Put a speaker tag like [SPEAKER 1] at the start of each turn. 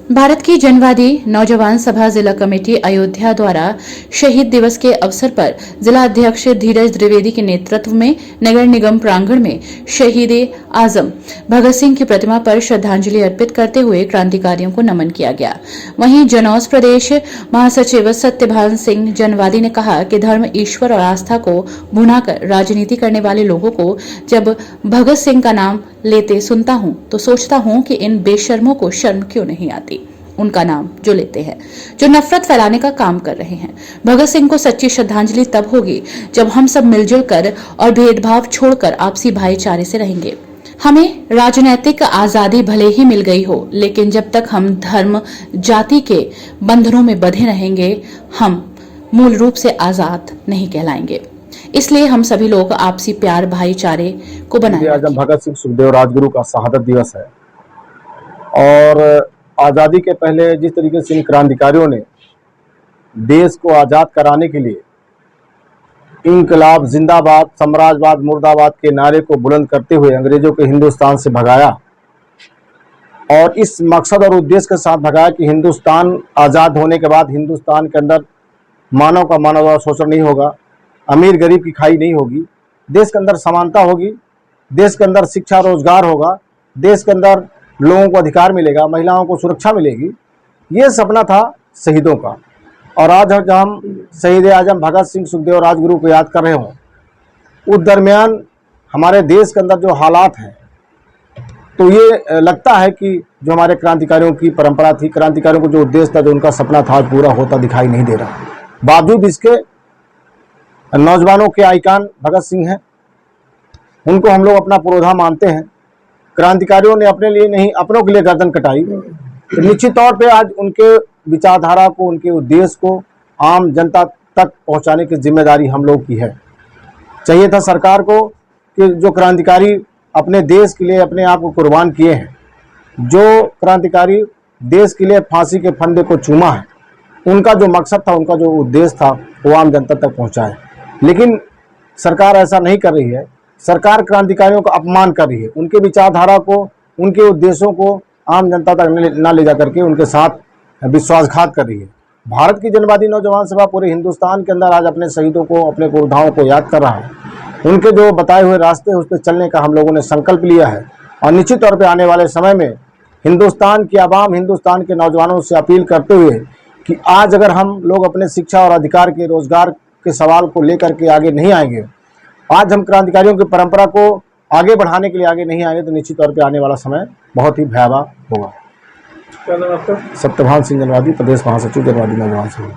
[SPEAKER 1] भारत की जनवादी नौजवान सभा जिला कमेटी अयोध्या द्वारा शहीद दिवस के अवसर पर जिला अध्यक्ष धीरज द्विवेदी के नेतृत्व में नगर निगम प्रांगण में शहीद आजम भगत सिंह की प्रतिमा पर श्रद्धांजलि अर्पित करते हुए क्रांतिकारियों को नमन किया गया। वहीं जनौस प्रदेश महासचिव सत्यभान सिंह जनवादी ने कहा कि धर्म, ईश्वर और आस्था को भुनाकर राजनीति करने वाले लोगों को जब भगत सिंह का नाम लेते सुनता हूं तो सोचता हूं कि इन बेशर्मों को शर्म क्यों नहीं आती। उनका नाम जो लेते हैं, जो नफरत फैलाने का काम कर रहे हैं। भगत सिंह को सच्ची श्रद्धांजलि तब होगी जब हम सब मिलजुल कर और भेदभाव छोड़कर आपसी भाईचारे से रहेंगे। हमें राजनीतिक आजादी भले ही मिल गई हो, लेकिन जब तक हम धर्म जाति के बंधनों में बंधे रहेंगे, हम मूल रूप से आजाद नहीं कहलाएंगे। इसलिए हम सभी लोग आपसी प्यार भाईचारे को बनाए।
[SPEAKER 2] आज भगत सिंह सुखदेव राजगुरु का शहादत दिवस है और आज़ादी के पहले जिस तरीके से इन क्रांतिकारियों ने देश को आज़ाद कराने के लिए इंकलाब जिंदाबाद, साम्राज्यवाद मुर्दाबाद के नारे को बुलंद करते हुए अंग्रेजों को हिंदुस्तान से भगाया और इस मकसद और उद्देश्य के साथ भगाया कि हिंदुस्तान आज़ाद होने के बाद हिंदुस्तान के अंदर मानव का मानव शोषण नहीं होगा, अमीर गरीब की खाई नहीं होगी, देश के अंदर समानता होगी, देश के अंदर शिक्षा रोजगार होगा, देश के अंदर लोगों को अधिकार मिलेगा, महिलाओं को सुरक्षा मिलेगी। ये सपना था शहीदों का। और आज जब हम शहीद आजम भगत सिंह सुखदेव राजगुरु को याद कर रहे हों, उस दरमियान हमारे देश के अंदर जो हालात हैं, तो ये लगता है कि जो हमारे क्रांतिकारियों की परंपरा थी, क्रांतिकारियों को जो उद्देश्य था, जो उनका सपना था, आज पूरा होता दिखाई नहीं दे रहा। बावजूद इसके नौजवानों के आइकान भगत सिंह हैं, उनको हम लोग अपना पुरोधा मानते हैं। क्रांतिकारियों ने अपने लिए नहीं, अपनों के लिए गर्दन कटाई। तो निश्चित तौर पे आज उनके विचारधारा को, उनके उद्देश्य को आम जनता तक पहुंचाने की जिम्मेदारी हम लोग की है। चाहिए था सरकार को कि जो क्रांतिकारी अपने देश के लिए अपने आप को कुर्बान किए हैं, जो क्रांतिकारी देश के लिए फांसी के फंदे को चूमा है, उनका जो मकसद था, उनका जो उद्देश्य था, वो आम जनता तक पहुँचाए। लेकिन सरकार ऐसा नहीं कर रही है। सरकार क्रांतिकारियों का अपमान कर रही है, उनके विचारधारा को, उनके उद्देश्यों को आम जनता तक न ले जाकर के उनके साथ विश्वासघात कर रही है। भारत की जनवादी नौजवान सभा पूरे हिंदुस्तान के अंदर आज अपने शहीदों को, अपने पुरोधाओं को याद कर रहा है। उनके जो बताए हुए रास्ते उस पर चलने का हम लोगों ने संकल्प लिया है और निश्चित तौर पर आने वाले समय में हिंदुस्तान की आवाम, हिंदुस्तान के नौजवानों से अपील करते हुए कि आज अगर हम लोग अपने शिक्षा और अधिकार के, रोजगार के सवाल को लेकर के आगे नहीं आएंगे, आज हम क्रांतिकारियों की परंपरा को आगे बढ़ाने के लिए आगे नहीं आएंगे, तो निश्चित तौर पे आने वाला समय बहुत ही भयावह होगा।
[SPEAKER 3] क्या नाम आपका?
[SPEAKER 2] सत्यभान सिंह जनवादी, प्रदेश महासचिव जनवादी नौजवान संघ।